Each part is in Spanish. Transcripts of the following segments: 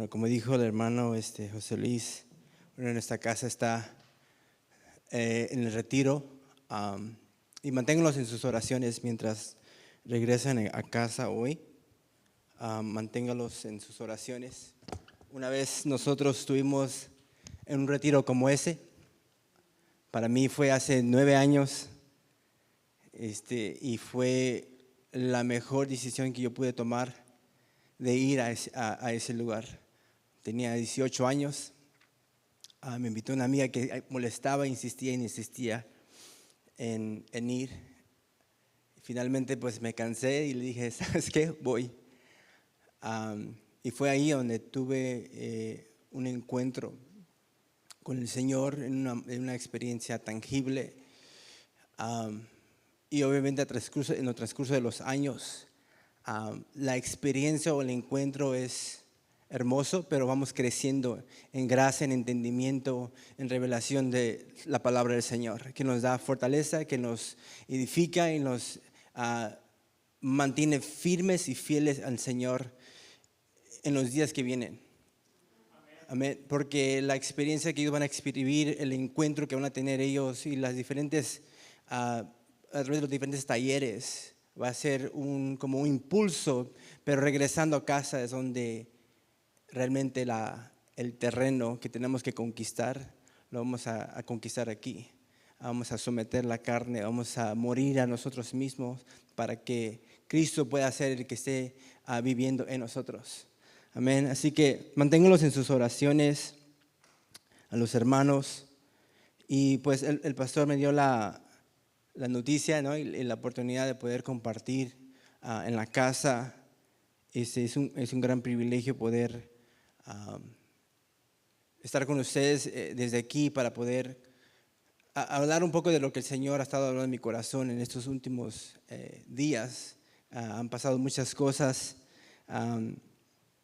Como dijo el hermano José Luis, nuestra casa está en el retiro, y manténganlos en sus oraciones mientras regresan a casa hoy. Manténganlos en sus oraciones. Una vez nosotros estuvimos en un retiro como ese. Para mí fue hace 9 años, y fue la mejor decisión que yo pude tomar de ir a ese lugar. Tenía 18 años. Me invitó una amiga que molestaba, insistía en ir. Finalmente pues me cansé y le dije, ¿sabes qué? Voy. Y fue ahí donde tuve un encuentro con el Señor en una experiencia tangible. Y obviamente en el transcurso de los años, la experiencia o el encuentro es hermoso, pero vamos creciendo en gracia, en entendimiento, en revelación de la palabra del Señor, que nos da fortaleza, que nos edifica y nos mantiene firmes y fieles al Señor en los días que vienen. Amén. Porque la experiencia que ellos van a vivir, el encuentro que van a tener ellos y las diferentes, a través de los diferentes talleres, va a ser como un impulso, pero regresando a casa es donde realmente el terreno que tenemos que conquistar, lo vamos a conquistar aquí. Vamos a someter la carne, vamos a morir a nosotros mismos para que Cristo pueda ser el que esté viviendo en nosotros. Amén. Así que manténganlos en sus oraciones, a los hermanos. Y pues el pastor me dio la noticia, ¿no? y la oportunidad de poder compartir en la casa. Es un gran privilegio poder estar con ustedes desde aquí para poder hablar un poco de lo que el Señor ha estado hablando en mi corazón en estos últimos días. Han pasado muchas cosas.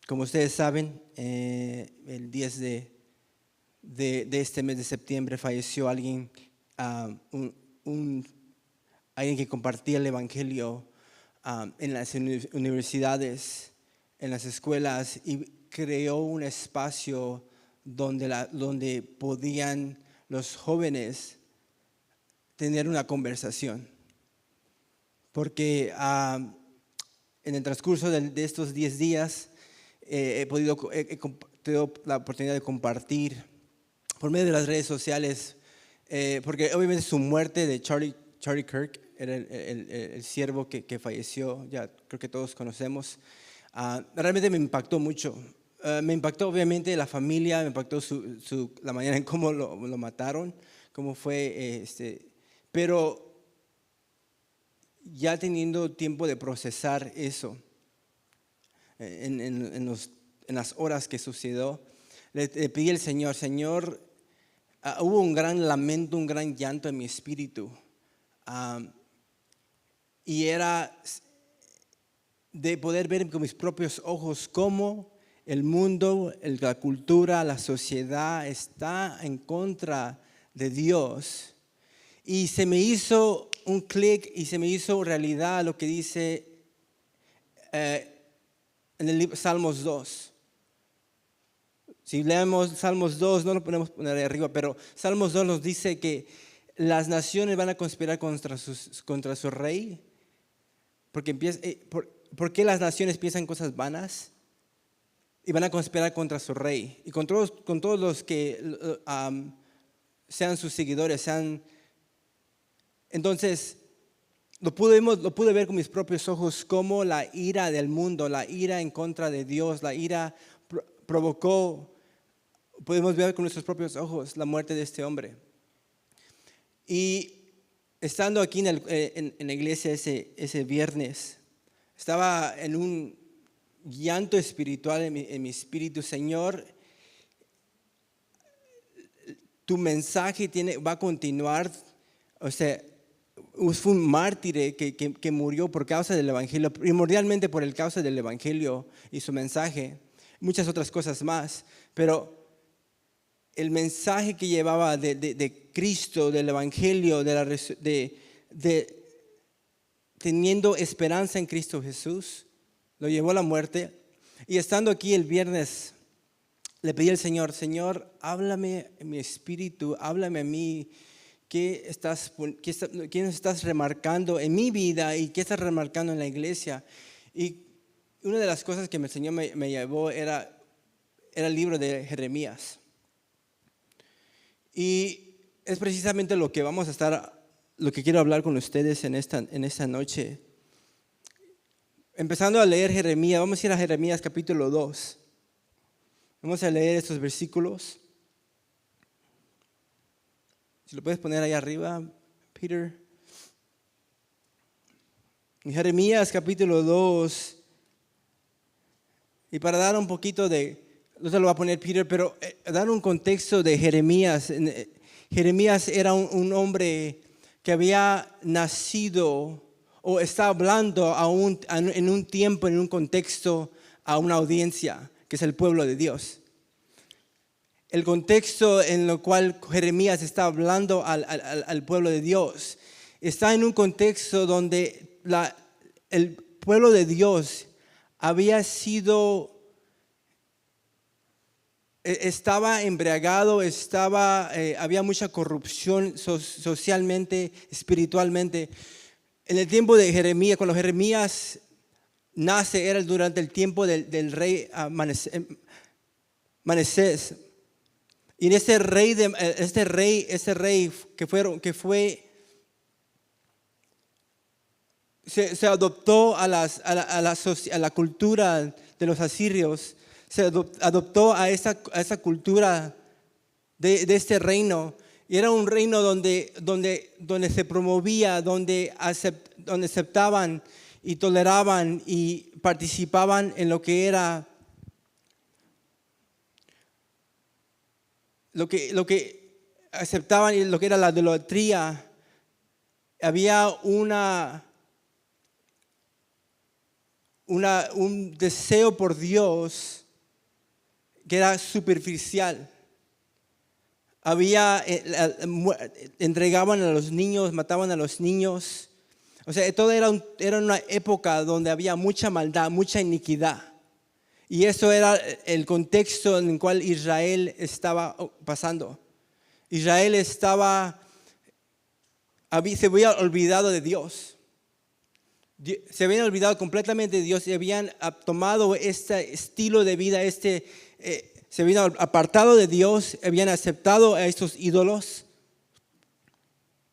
Como ustedes saben, el 10 de este mes de septiembre falleció alguien, alguien que compartía el Evangelio en las universidades, en las escuelas, y creó un espacio donde podían los jóvenes tener una conversación. Porque en el transcurso de estos 10 días he tenido la oportunidad de compartir por medio de las redes sociales, porque obviamente su muerte de Charlie Kirk, era el siervo que falleció, ya creo que todos conocemos. Realmente me impactó mucho. Me impactó obviamente la familia, me impactó la manera en cómo lo mataron, cómo fue, pero ya teniendo tiempo de procesar eso, en las horas que sucedió, le pedí al Señor, hubo un gran lamento, un gran llanto en mi espíritu, y era de poder ver con mis propios ojos cómo el mundo, la cultura, la sociedad está en contra de Dios. Y se me hizo un clic y se me hizo realidad lo que dice en el libro Salmos 2. Si leemos Salmos 2, no lo podemos poner ahí arriba, pero Salmos 2 nos dice que las naciones van a conspirar contra su rey. ¿Por qué las naciones piensan cosas vanas? Y van a conspirar contra su rey. Y con todos los que sean sus seguidores, Entonces, lo pude ver con mis propios ojos, cómo la ira del mundo, la ira en contra de Dios, la ira provocó, podemos ver con nuestros propios ojos la muerte de este hombre. Y estando aquí en la iglesia ese viernes, estaba en un llanto espiritual en mi espíritu. Señor, tu mensaje va a continuar. O sea, fue un mártir que murió por causa del Evangelio, primordialmente por el causa del Evangelio y su mensaje, muchas otras cosas más, pero el mensaje que llevaba de Cristo, del Evangelio, teniendo esperanza en Cristo Jesús, lo llevó a la muerte. Y estando aquí el viernes le pedí al Señor, Señor, háblame en mi espíritu, háblame a mí. ¿Qué nos estás remarcando en mi vida y qué estás remarcando en la iglesia? Y una de las cosas que el Señor me llevó era el libro de Jeremías. Y es precisamente lo que lo que quiero hablar con ustedes en esta noche. Empezando a leer Jeremías, vamos a ir a Jeremías capítulo 2. Vamos a leer estos versículos. Si lo puedes poner ahí arriba, Peter. En Jeremías capítulo 2. Y para dar un poquito no se lo va a poner Peter, pero dar un contexto de Jeremías. Jeremías era un hombre que había nacido o está hablando en un tiempo, en un contexto, a una audiencia, que es el pueblo de Dios. El contexto en el cual Jeremías está hablando al pueblo de Dios está en un contexto donde el pueblo de Dios estaba embriagado, había mucha corrupción socialmente, espiritualmente. En el tiempo de Jeremías, cuando Jeremías nace, era durante el tiempo del rey Manasés. Y en ese rey se adoptó a la cultura de los asirios, se adoptó a esa cultura de este reino. Y era un reino donde se promovía, donde aceptaban y toleraban y participaban en lo que era lo que aceptaban y lo que era la idolatría. Había un deseo por Dios que era superficial. Entregaban a los niños, mataban a los niños. O sea, todo era una época donde había mucha maldad, mucha iniquidad. Y eso era el contexto en el cual Israel estaba pasando. Israel se había olvidado de Dios. Se habían olvidado completamente de Dios y habían tomado este estilo de vida, se habían apartado de Dios, habían aceptado a estos ídolos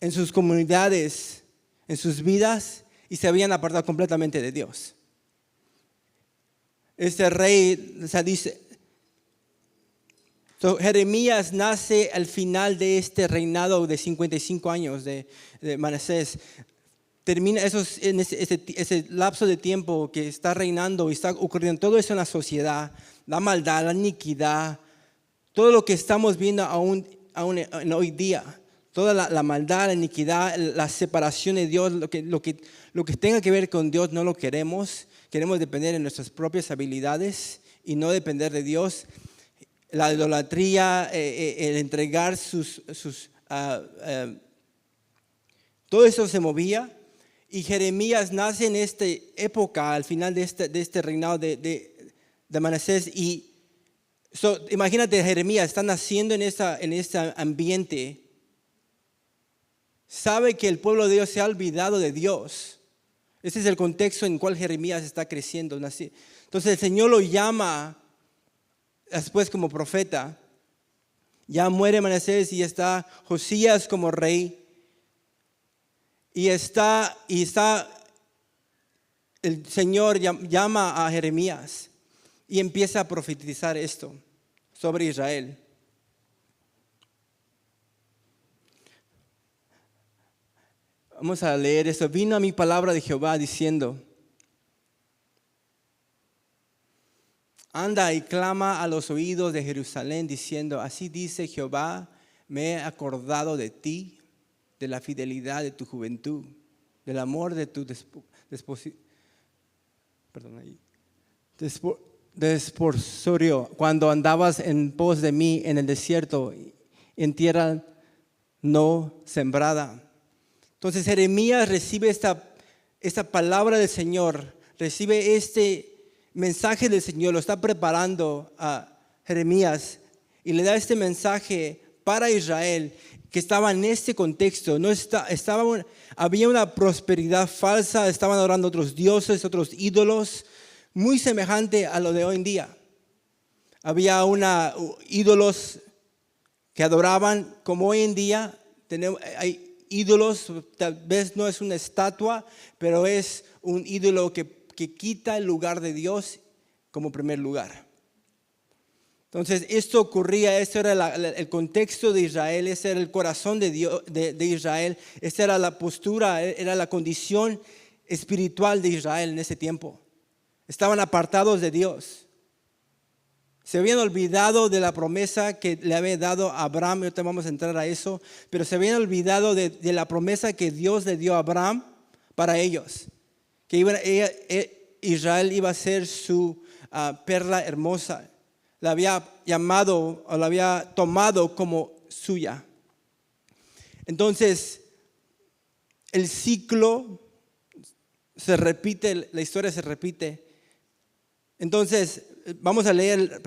en sus comunidades, en sus vidas, y se habían apartado completamente de Dios. Este rey, Jeremías nace al final de este reinado de 55 años de Manasés. Termina en ese lapso de tiempo que está reinando y está ocurriendo todo eso en la sociedad, la maldad, la iniquidad, todo lo que estamos viendo aún en hoy día, toda la maldad, la iniquidad, la separación de Dios, lo que tenga que ver con Dios no lo queremos. Queremos depender de nuestras propias habilidades y no depender de Dios. La idolatría, el entregar todo eso se movía. Y Jeremías nace en esta época, al final de este reinado de Manasés. Y imagínate, Jeremías está naciendo en este ambiente. Sabe que el pueblo de Dios se ha olvidado de Dios. Ese es el contexto en el cual Jeremías está creciendo. Entonces el Señor lo llama después como profeta. Ya muere Manasés y está Josías como rey. Y está el Señor llama a Jeremías y empieza a profetizar esto sobre Israel. Vamos a leer esto. Vino a mi palabra de Jehová diciendo: anda y clama a los oídos de Jerusalén diciendo: así dice Jehová, me he acordado de ti, de la fidelidad de tu juventud, del amor de tu desposorio, cuando andabas en pos de mí en el desierto, en tierra no sembrada. Entonces Jeremías recibe esta palabra del Señor, recibe este mensaje del Señor, lo está preparando Jeremías y le da este mensaje para Israel que estaba en este contexto. Había una prosperidad falsa, estaban adorando otros dioses, otros ídolos, muy semejante a lo de hoy en día. Había ídolos que adoraban como hoy en día. Hay ídolos, tal vez no es una estatua, pero es un ídolo que quita el lugar de Dios como primer lugar. Entonces esto ocurría, este era el contexto de Israel, ese era el corazón de Dios, de Israel, esta era la postura, era la condición espiritual de Israel en ese tiempo. Estaban apartados de Dios. Se habían olvidado de la promesa que le había dado a Abraham, y ahorita vamos a entrar a eso, pero se habían olvidado de la promesa que Dios le dio a Abraham para ellos, que Israel iba a ser su perla hermosa. La había llamado o la había tomado como suya. Entonces, el ciclo se repite, la historia se repite. Entonces, vamos a leer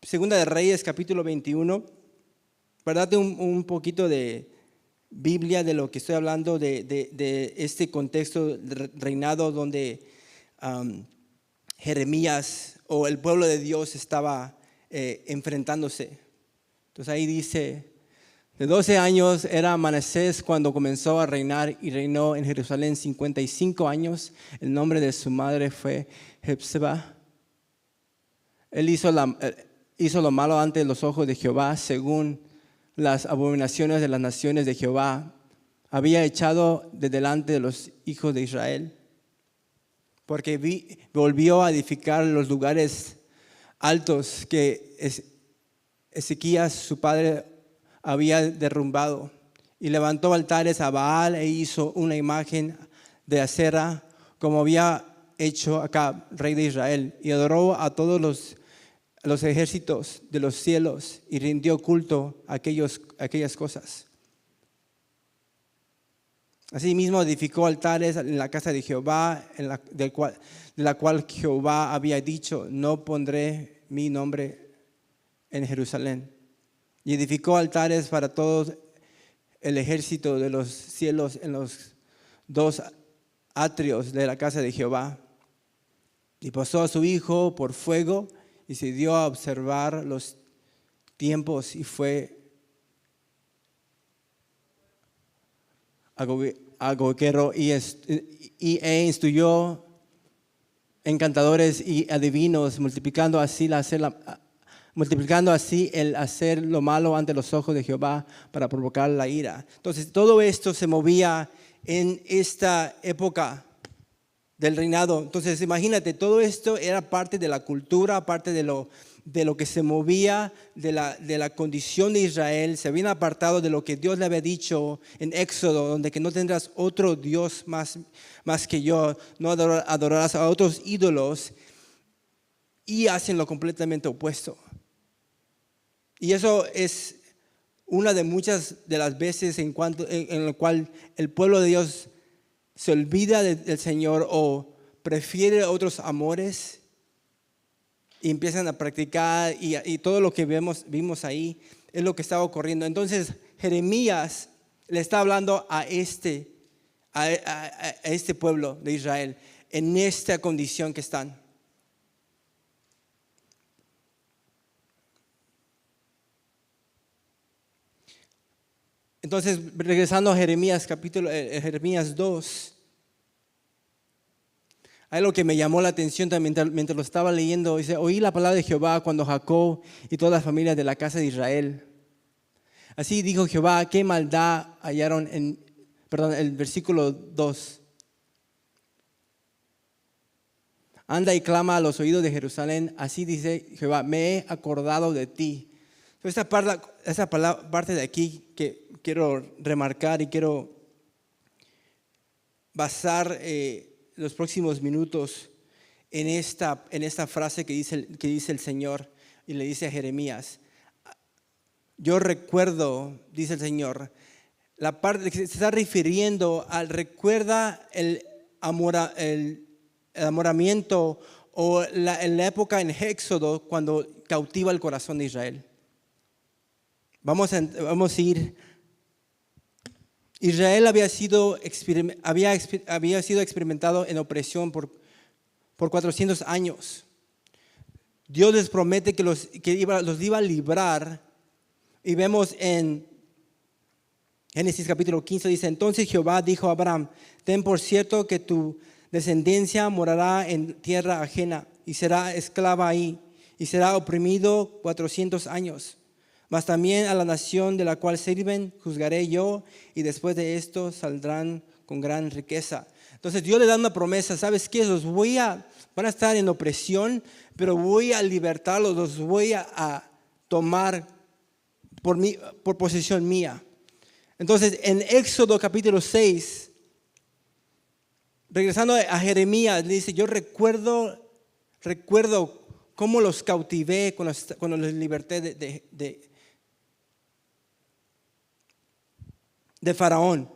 Segunda de Reyes, capítulo 21. Para darte un poquito de Biblia de lo que estoy hablando, de este contexto de reinado donde Jeremías o el pueblo de Dios estaba enfrentándose. Entonces ahí dice, de 12 años era Manasés cuando comenzó a reinar y reinó en Jerusalén 55 años. El nombre de su madre fue Jepseba. Él hizo lo malo ante los ojos de Jehová, según las abominaciones de las naciones de Jehová. Había echado de delante de los hijos de Israel, porque volvió a edificar los lugares altos que Ezequías, su padre, había derrumbado, y levantó altares a Baal e hizo una imagen de Acera, como había hecho Acab, rey de Israel, y adoró a todos los ejércitos de los cielos y rindió culto a aquellas cosas. Asimismo edificó altares en la casa de Jehová, de la cual Jehová había dicho, no pondré mi nombre en Jerusalén. Y edificó altares para todo el ejército de los cielos en los 2 atrios de la casa de Jehová. Y pasó a su hijo por fuego y se dio a observar los tiempos y fue agoguero e instruyó encantadores y adivinos, multiplicando así el hacer lo malo ante los ojos de Jehová para provocar la ira. Entonces todo esto se movía en esta época del reinado. Entonces imagínate, todo esto era parte de la cultura, parte de lo que se movía, de la condición de Israel. Se habían apartado de lo que Dios le había dicho en Éxodo, donde que no tendrás otro Dios más que yo, no adorarás a otros ídolos, y hacen lo completamente opuesto. Y eso es una de muchas de las veces en la cual el pueblo de Dios se olvida del Señor o prefiere otros amores y empiezan a practicar, y todo lo que vimos ahí es lo que estaba ocurriendo. Entonces Jeremías le está hablando a este pueblo de Israel en esta condición que están. Entonces, regresando a Jeremías, Jeremías 2, hay algo que me llamó la atención también mientras lo estaba leyendo. Dice, oí la palabra de Jehová cuando Jacob y todas las familias de la casa de Israel. Así dijo Jehová, qué maldad hallaron el versículo 2. Anda y clama a los oídos de Jerusalén, así dice Jehová, me he acordado de ti. Esa parte de aquí que quiero remarcar y quiero basar los próximos minutos en esta frase que dice el Señor y le dice a Jeremías. Yo recuerdo, dice el Señor, la parte que se está refiriendo al recuerda el amoramiento o en la época en Éxodo cuando cautiva el corazón de Israel. Vamos a ir. Israel había sido experimentado en opresión por 400 años. Dios les promete que los iba a librar. Y vemos en Génesis capítulo 15, dice: entonces Jehová dijo a Abraham: ten por cierto que tu descendencia morará en tierra ajena y será esclava ahí y será oprimido 400 años. Mas también a la nación de la cual sirven juzgaré yo, y después de esto saldrán con gran riqueza. Entonces Dios le da una promesa: ¿sabes qué? Van a estar en opresión, pero voy a libertarlos, los voy a tomar por posesión mía. Entonces en Éxodo capítulo 6, regresando a Jeremías, le dice: yo recuerdo cómo los cautivé cuando los liberté de Faraón.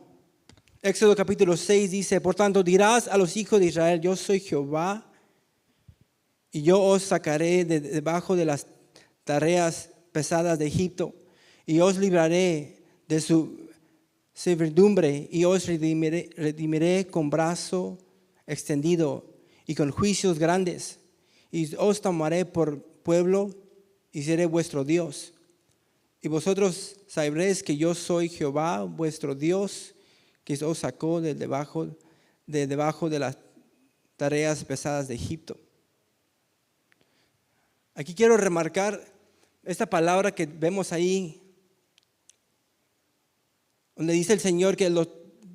Éxodo capítulo 6 dice: por tanto dirás a los hijos de Israel: yo soy Jehová, y yo os sacaré de debajo de las tareas pesadas de Egipto, y os libraré de su servidumbre, y os redimiré con brazo extendido y con juicios grandes, y os tomaré por pueblo y seré vuestro Dios. Y vosotros sabréis que yo soy Jehová vuestro Dios, que os sacó de debajo de las tareas pesadas de Egipto. Aquí quiero remarcar esta palabra que vemos ahí, donde dice el Señor que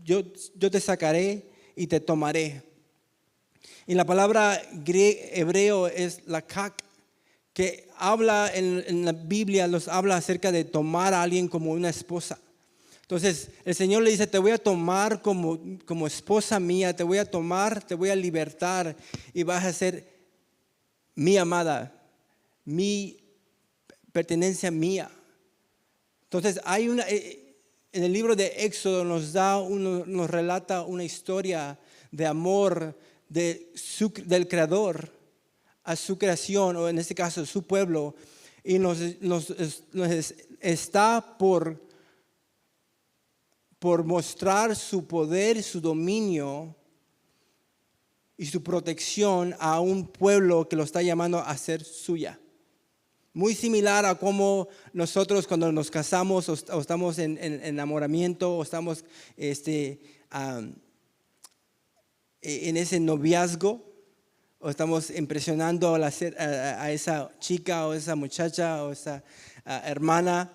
yo te sacaré y te tomaré. Y la palabra hebreo es lakak, que habla en la Biblia, nos habla acerca de tomar a alguien como una esposa. Entonces el Señor le dice: te voy a tomar como esposa mía, te voy a tomar, te voy a libertar y vas a ser mi amada, mi pertenencia mía. Entonces en el libro de Éxodo nos relata una historia de amor del Creador a su creación, o en este caso su pueblo, y nos está por mostrar su poder, su dominio y su protección a un pueblo que lo está llamando a ser suya. Muy similar a como nosotros cuando nos casamos o estamos en enamoramiento o estamos en ese noviazgo, o estamos impresionando a esa chica o esa muchacha o esa hermana,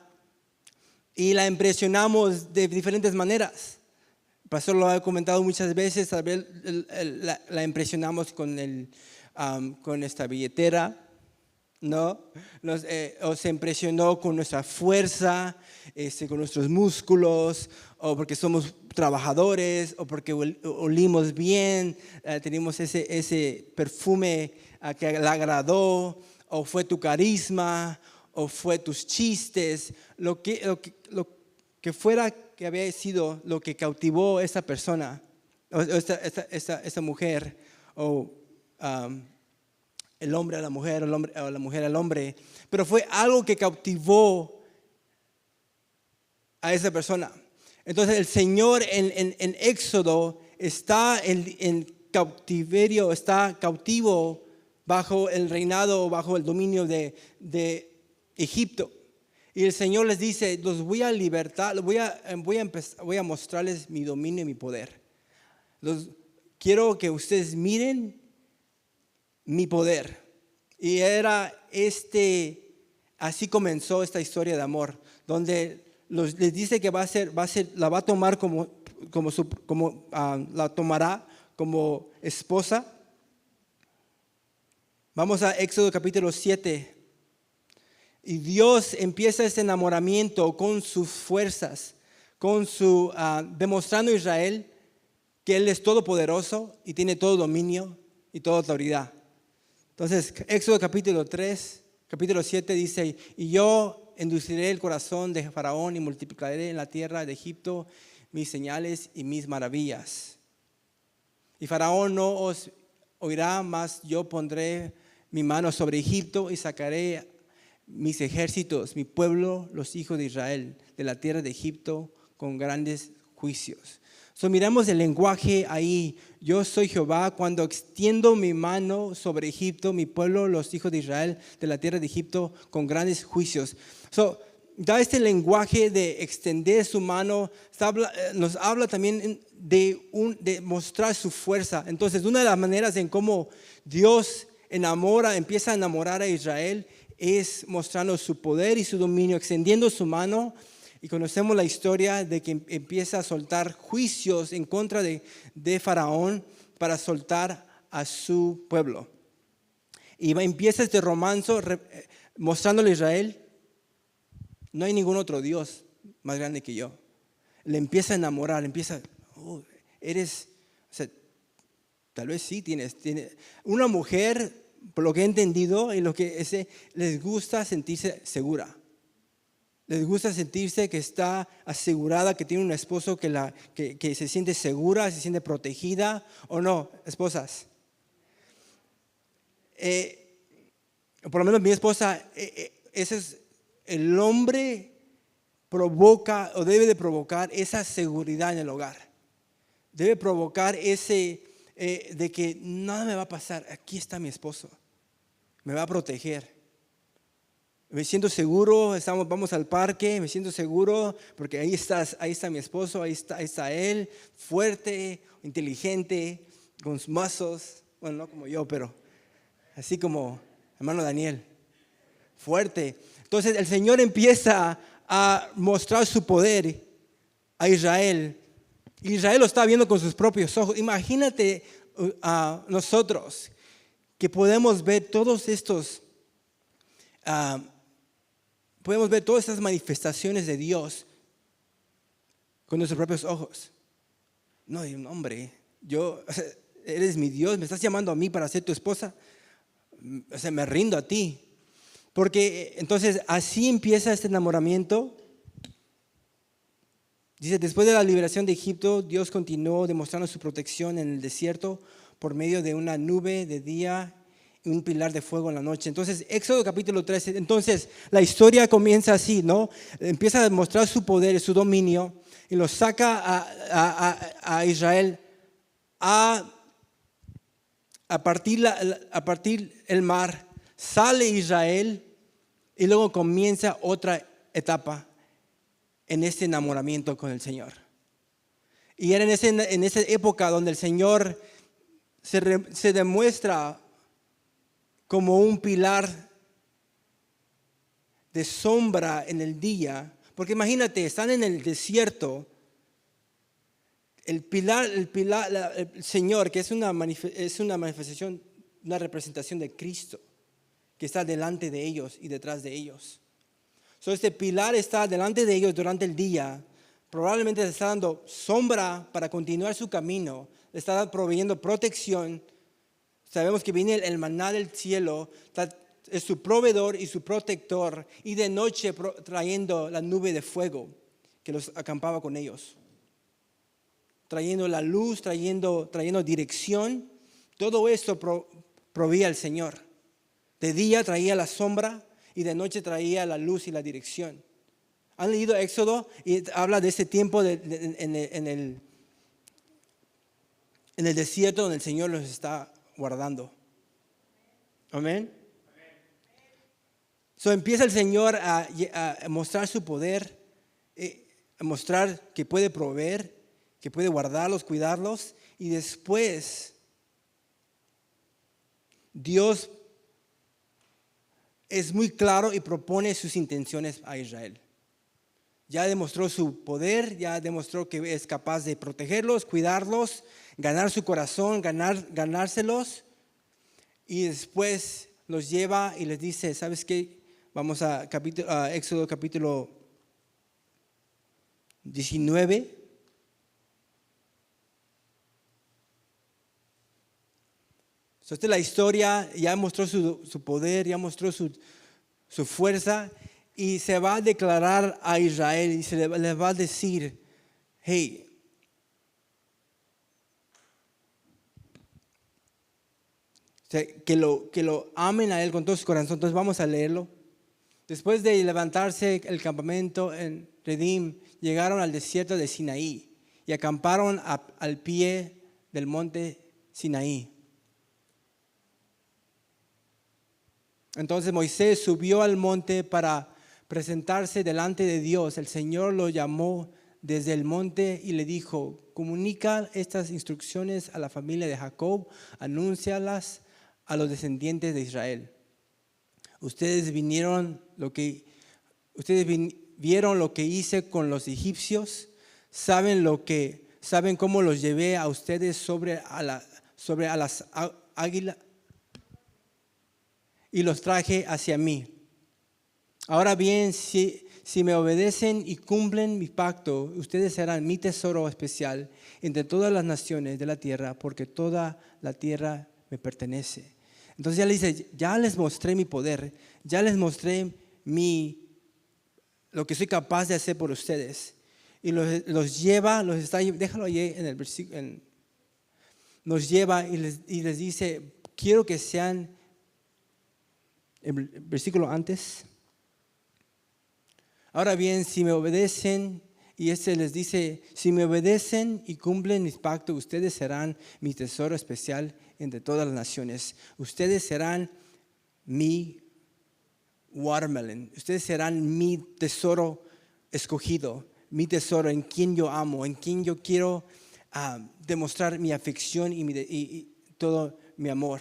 y la impresionamos de diferentes maneras. El pastor lo ha comentado muchas veces. Tal vez la impresionamos con esta billetera, ¿no? O se impresionó con nuestra fuerza, con nuestros músculos, o porque somos trabajadores, o porque olimos bien, tenemos ese perfume que le agradó, o fue tu carisma, o fue tus chistes, lo que fuera que había sido lo que cautivó a esa persona, o esta mujer, o el hombre a la mujer, o la mujer al hombre, pero fue algo que cautivó a esa persona. Entonces el Señor en Éxodo está en cautiverio, está cautivo bajo el reinado, bajo el dominio de Egipto. Y el Señor les dice: los voy a libertar, voy a mostrarles mi dominio y mi poder. Quiero que ustedes miren mi poder. Y así comenzó esta historia de amor, donde les dice que la va a tomar la tomará como esposa. Vamos a Éxodo capítulo 7. Y Dios empieza este enamoramiento con sus fuerzas, demostrando a Israel que Él es todopoderoso y tiene todo dominio y toda autoridad. Entonces, Éxodo capítulo 7 dice: y yo endulzaré el corazón de Faraón y multiplicaré en la tierra de Egipto mis señales y mis maravillas. Y Faraón no os oirá, mas yo pondré mi mano sobre Egipto y sacaré mis ejércitos, mi pueblo, los hijos de Israel, de la tierra de Egipto con grandes juicios. So, miramos el lenguaje ahí. Yo soy Jehová cuando extiendo mi mano sobre Egipto, mi pueblo, los hijos de Israel, de la tierra de Egipto con grandes juicios. So, da este lenguaje de extender su mano, nos habla también de mostrar su fuerza. Entonces, una de las maneras en cómo Dios empieza a enamorar a Israel es mostrando su poder y su dominio, extendiendo su mano. Y conocemos la historia de que empieza a soltar juicios en contra de Faraón para soltar a su pueblo. Y empieza este romance mostrándole a Israel, no hay ningún otro Dios más grande que yo. Le empieza a enamorar, eres, o sea, tal vez sí tienes. Una mujer, por lo que he entendido y lo que les gusta sentirse segura. Les gusta sentirse que está asegurada, que tiene un esposo que se siente segura, se siente protegida, ¿o no, esposas? Por lo menos mi esposa, ese es el hombre provoca o debe de provocar esa seguridad en el hogar. Debe provocar de que nada me va a pasar, aquí está mi esposo, me va a proteger. Me siento seguro, vamos al parque, me siento seguro porque ahí está mi esposo, ahí está él, fuerte, inteligente, con sus mazos, bueno, no como yo, pero así como hermano Daniel, fuerte. Entonces el Señor empieza a mostrar su poder a Israel. Israel lo está viendo con sus propios ojos. Imagínate a nosotros que podemos ver todos estos... podemos ver todas estas manifestaciones de Dios con nuestros propios ojos. No, hombre, eres mi Dios, me estás llamando a mí para ser tu esposa. O sea, me rindo a ti. Porque entonces así empieza este enamoramiento. Dice, después de la liberación de Egipto, Dios continuó demostrando su protección en el desierto por medio de una nube de día y un pilar de fuego en la noche. Entonces, Éxodo capítulo 13, entonces la historia comienza así, ¿no? Empieza a demostrar su poder y su dominio y lo saca a Israel a partir el mar. Sale Israel y luego comienza otra etapa en este enamoramiento con el Señor. Y era en esa época donde el Señor se demuestra como un pilar de sombra en el día. Porque imagínate, están en el desierto. El Señor, que es una manifestación, una representación de Cristo, que está delante de ellos y detrás de ellos. Este pilar está delante de ellos durante el día. Probablemente les está dando sombra para continuar su camino. Les está proveyendo protección. Sabemos que viene el maná del cielo, es su proveedor y su protector, y de noche trayendo la nube de fuego que los acampaba con ellos. Trayendo la luz, trayendo dirección. Todo esto proveía el Señor. De día traía la sombra y de noche traía la luz y la dirección. ¿Han leído Éxodo? Y habla de ese tiempo en el desierto donde el Señor los está guardando. Amén. Empieza el Señor a mostrar su poder, a mostrar que puede proveer, que puede guardarlos, cuidarlos, y después Dios es muy claro y propone sus intenciones a Israel. Ya demostró su poder, ya demostró que es capaz de protegerlos, cuidarlos, ganar su corazón, ganárselos, y después los lleva y les dice, ¿sabes qué? Vamos a Éxodo capítulo 19. Esta es la historia, ya mostró su poder, ya mostró su fuerza, y se va a declarar a Israel y les va a decir, hey, sea, que lo amen a Él con todo su corazón. Entonces vamos a leerlo. Después de levantarse el campamento en Redim, llegaron al desierto de Sinaí y acamparon al pie del monte Sinaí. Entonces Moisés subió al monte para presentarse delante de Dios. El Señor lo llamó desde el monte y le dijo: comunica estas instrucciones a la familia de Jacob, anúncialas a los descendientes de Israel. Ustedes vieron lo que hice con los egipcios, saben cómo los llevé a ustedes sobre a las águilas y los traje hacia mí. Ahora bien, si me obedecen y cumplen mi pacto, ustedes serán mi tesoro especial entre todas las naciones de la tierra, porque toda la tierra me pertenece. Entonces ya le dice: ya les mostré mi poder, ya les mostré lo que soy capaz de hacer por ustedes. Y déjalo ahí en el versículo, nos lleva y les dice: quiero que sean, el versículo antes. Ahora bien, si me obedecen, y les dice: si me obedecen y cumplen mis pactos, ustedes serán mi tesoro especial entre todas las naciones. Ustedes serán mi watermelon. Ustedes serán mi tesoro escogido, mi tesoro en quien yo amo, en quien yo quiero demostrar mi afección y todo mi amor.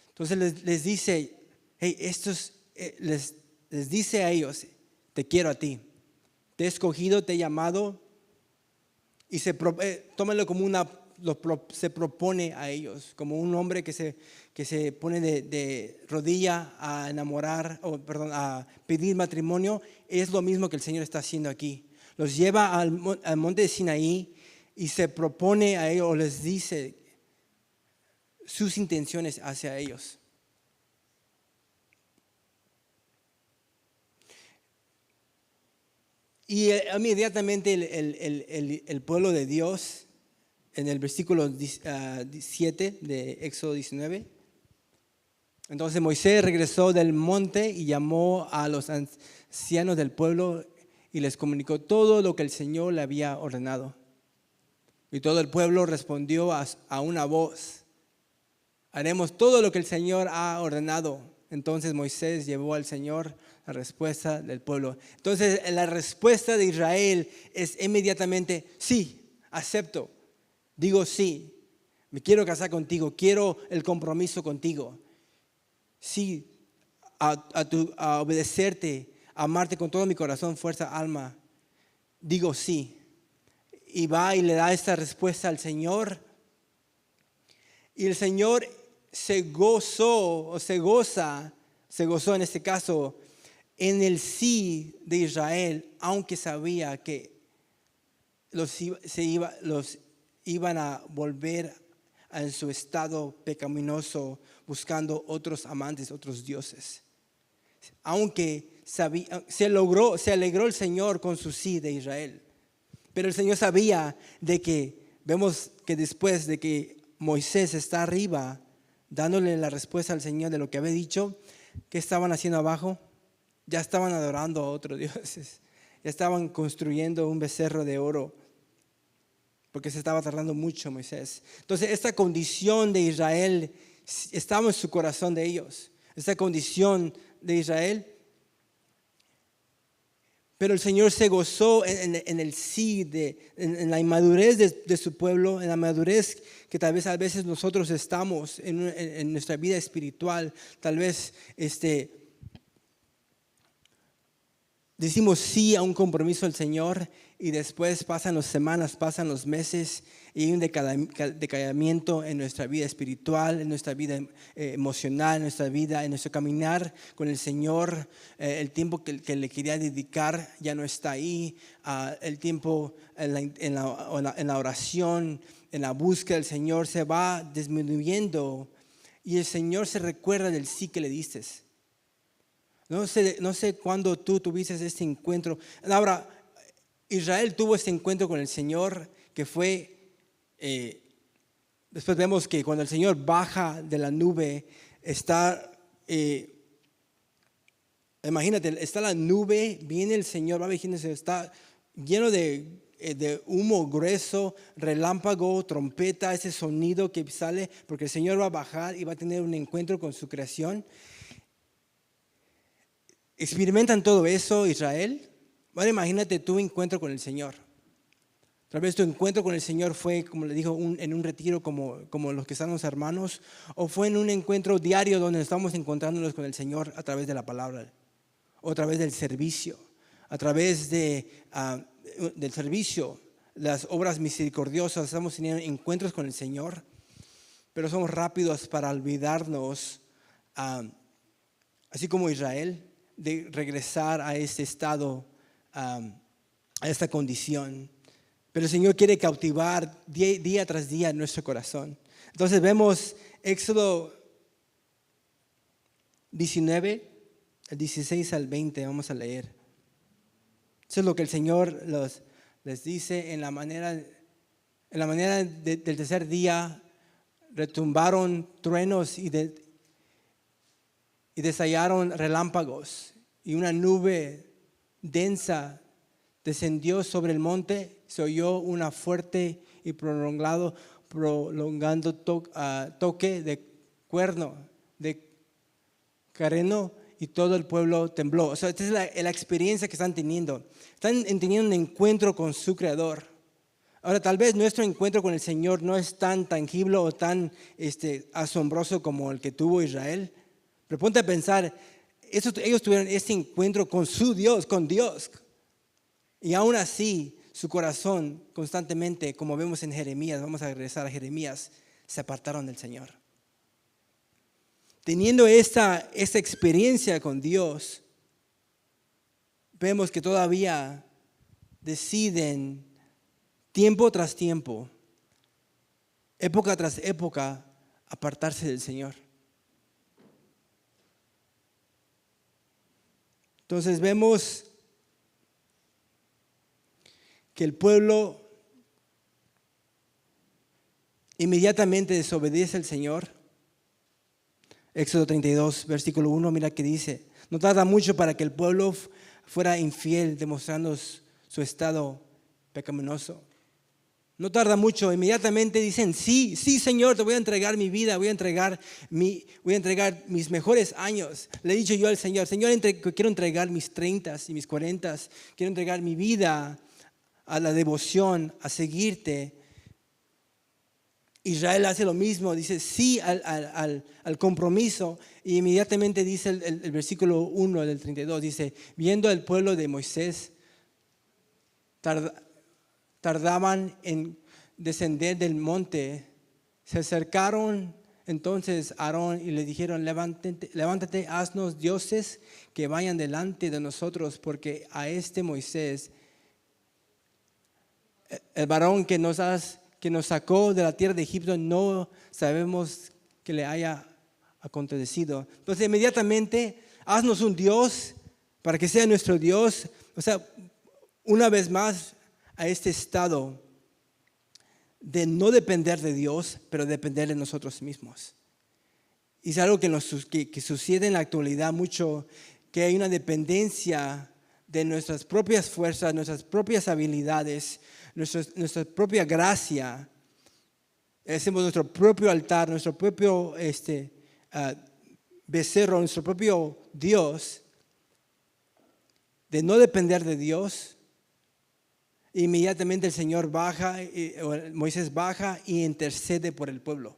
Entonces les dice, hey, les dice a ellos: te quiero a ti, te he escogido, te he llamado, y tómenlo como se propone a ellos, como un hombre que se pone de rodilla a a pedir matrimonio. Es lo mismo que el Señor está haciendo aquí. Los lleva al monte de Sinaí y se propone a ellos, o les dice sus intenciones hacia ellos. Y inmediatamente el pueblo de Dios, en el versículo 7 de Éxodo 19. Entonces Moisés regresó del monte y llamó a los ancianos del pueblo y les comunicó todo lo que el Señor le había ordenado. Y todo el pueblo respondió a una voz: haremos todo lo que el Señor ha ordenado. Entonces Moisés llevó al Señor la respuesta del pueblo. Entonces la respuesta de Israel es inmediatamente: sí, acepto. Digo sí, me quiero casar contigo, quiero el compromiso contigo. Sí, a obedecerte, a amarte con todo mi corazón, fuerza, alma. Digo sí. Y va y le da esta respuesta al Señor. Y el Señor se gozó en este caso en el sí de Israel, aunque sabía que los iban a volver en su estado pecaminoso, buscando otros amantes, otros dioses. Aunque se alegró el Señor con su sí de Israel. Pero el Señor sabía vemos que después de que Moisés está arriba, dándole la respuesta al Señor de lo que había dicho, ¿qué estaban haciendo abajo? Ya estaban adorando a otros dioses. Ya estaban construyendo un becerro de oro, porque se estaba tardando mucho Moisés. Entonces esta condición de Israel estaba en su corazón de ellos. Esta condición de Israel. Pero el Señor se gozó en el sí, en la inmadurez de su pueblo, en la madurez que tal vez a veces nosotros estamos en nuestra vida espiritual. Tal vez decimos sí a un compromiso del Señor y después pasan las semanas, pasan los meses y hay un decaimiento en nuestra vida espiritual, en nuestra vida emocional, en nuestra vida, en nuestro caminar con el Señor. El tiempo que le quería dedicar ya no está ahí. El tiempo en la oración, en la búsqueda del Señor se va disminuyendo y el Señor se recuerda del sí que le diste. No sé cuándo tú tuviste este encuentro. Ahora, Israel tuvo este encuentro con el Señor que fue, después vemos que cuando el Señor baja de la nube, está, imagínate, está la nube, viene el Señor, va vigíndose, está lleno de humo grueso, relámpago, trompeta, ese sonido que sale, porque el Señor va a bajar y va a tener un encuentro con su creación. ¿Experimentan todo eso, Israel? Bueno, imagínate tu encuentro con el Señor. Tal vez tu encuentro con el Señor fue, como le dijo, en un retiro como los que están los hermanos, o fue en un encuentro diario donde estamos encontrándonos con el Señor a través de la palabra, o a través del servicio, a través del servicio, las obras misericordiosas. Estamos teniendo encuentros con el Señor, pero somos rápidos para olvidarnos, así como Israel, de regresar a este estado, a esta condición. Pero el Señor quiere cautivar día tras día nuestro corazón. Entonces vemos Éxodo 19, el 16 al 20, vamos a leer. Eso es lo que el Señor les dice en la manera del tercer día. Retumbaron truenos y desallaron relámpagos, y una nube densa descendió sobre el monte. Se oyó una fuerte y prolongando toque de cuerno, de carnero, y todo el pueblo tembló. O sea, esta es la experiencia que están teniendo. Están teniendo un encuentro con su Creador. Ahora, tal vez nuestro encuentro con el Señor no es tan tangible o tan asombroso como el que tuvo Israel. Pero ponte a pensar, ellos tuvieron este encuentro con su Dios, con Dios. Y aún así, su corazón constantemente, como vemos en Jeremías, vamos a regresar a Jeremías, se apartaron del Señor. Teniendo esta experiencia con Dios, vemos que todavía deciden tiempo tras tiempo, época tras época, apartarse del Señor. Entonces vemos que el pueblo inmediatamente desobedece al Señor. Éxodo 32, versículo 1, mira que dice: no tarda mucho para que el pueblo fuera infiel, demostrando su estado pecaminoso. No tarda mucho, inmediatamente dicen: sí, Señor, te voy a entregar mi vida, voy a entregar mis mejores años. Le he dicho yo al Señor: Señor, quiero entregar mis 30 y mis 40, quiero entregar mi vida a la devoción, a seguirte. Israel hace lo mismo, dice sí al compromiso, y inmediatamente dice el versículo 1 del 32, dice: viendo al pueblo de Moisés, tardaban en descender del monte, se acercaron entonces a Aarón y le dijeron: levántate, haznos dioses que vayan delante de nosotros, porque a este Moisés, el varón que nos sacó de la tierra de Egipto, no sabemos que le haya acontecido. Entonces inmediatamente, haznos un Dios para que sea nuestro Dios. O sea, una vez más, a este estado de no depender de Dios, pero depender de nosotros mismos. Y es algo que sucede en la actualidad mucho, que hay una dependencia de nuestras propias fuerzas, nuestras propias habilidades, nuestra propia gracia. Hacemos nuestro propio altar, nuestro propio becerro, nuestro propio Dios. De no depender de Dios, inmediatamente el Señor baja, Moisés baja y intercede por el pueblo.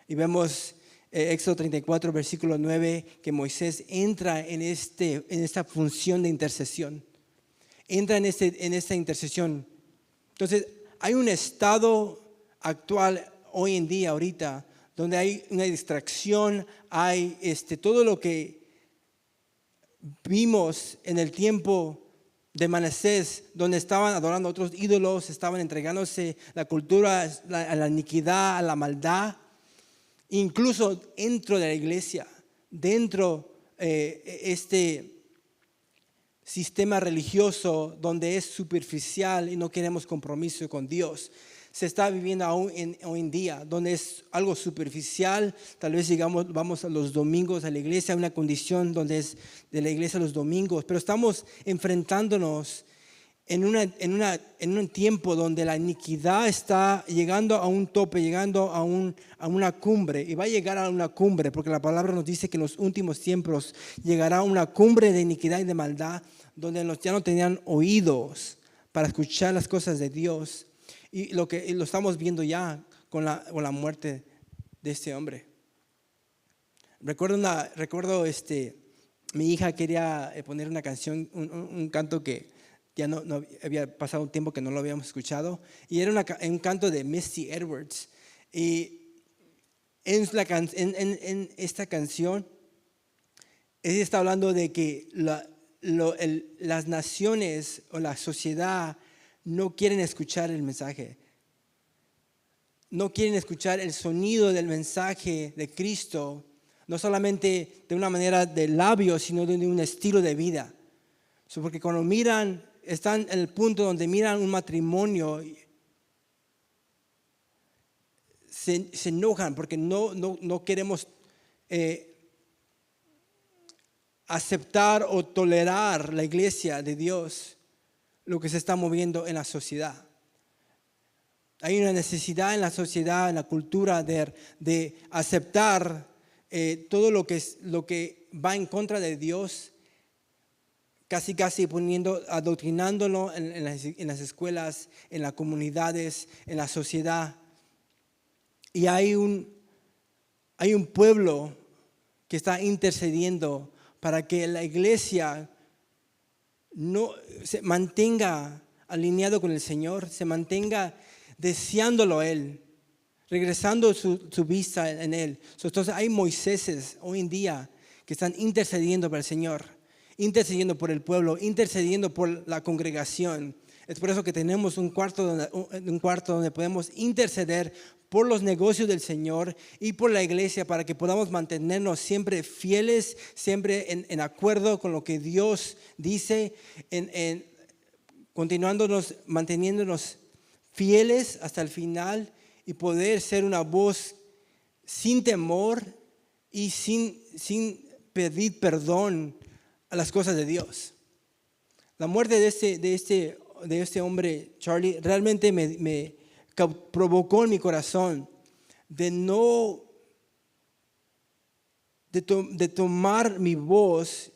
Y vemos Éxodo 34, versículo 9, que Moisés entra en esta función de intercesión. Entra en esta intercesión. Entonces, hay un estado actual hoy en día, ahorita, donde hay una distracción, hay todo lo que vimos en el tiempo de Manasés, donde estaban adorando a otros ídolos, estaban entregándose la cultura, a la iniquidad, a la maldad, incluso dentro de la iglesia, dentro este sistema religioso donde es superficial y no queremos compromiso con Dios. se está viviendo aún hoy en día, donde es algo superficial. Tal vez vamos a los domingos a la iglesia, una condición donde es de la iglesia los domingos, pero estamos enfrentándonos en un tiempo donde la iniquidad está llegando a un tope, llegando a una cumbre, y va a llegar a una cumbre, porque la palabra nos dice que en los últimos tiempos llegará a una cumbre de iniquidad y de maldad, donde ya no tenían oídos para escuchar las cosas de Dios. Y lo estamos viendo ya con la muerte de este hombre. Recuerdo mi hija quería poner una canción, un canto que ya no había pasado un tiempo que no lo habíamos escuchado, y era un canto de Misty Edwards. Y en esta canción ella está hablando de que las naciones o la sociedad no quieren escuchar el mensaje, no quieren escuchar el sonido del mensaje de Cristo, no solamente de una manera de labios, sino de un estilo de vida. Porque cuando están en el punto donde miran un matrimonio, se enojan porque no queremos aceptar o tolerar la iglesia de Dios, lo que se está moviendo en la sociedad. Hay una necesidad en la sociedad, en la cultura, de aceptar todo lo que va en contra de Dios, casi adoctrinándolo en las escuelas, en las comunidades, en la sociedad. Y hay un pueblo que está intercediendo para que la iglesia no se mantenga alineado con el Señor, se mantenga deseándolo a Él, regresando su vista en Él. Entonces hay Moiséses hoy en día que están intercediendo para el Señor, intercediendo por el pueblo, intercediendo por la congregación. Es por eso que tenemos un cuarto donde podemos interceder por los negocios del Señor y por la iglesia, para que podamos mantenernos siempre fieles, siempre en acuerdo con lo que Dios dice, manteniéndonos fieles hasta el final, y poder ser una voz sin temor y sin pedir perdón a las cosas de Dios. La muerte de este hombre, Charlie, realmente me provocó en mi corazón de tomar mi voz,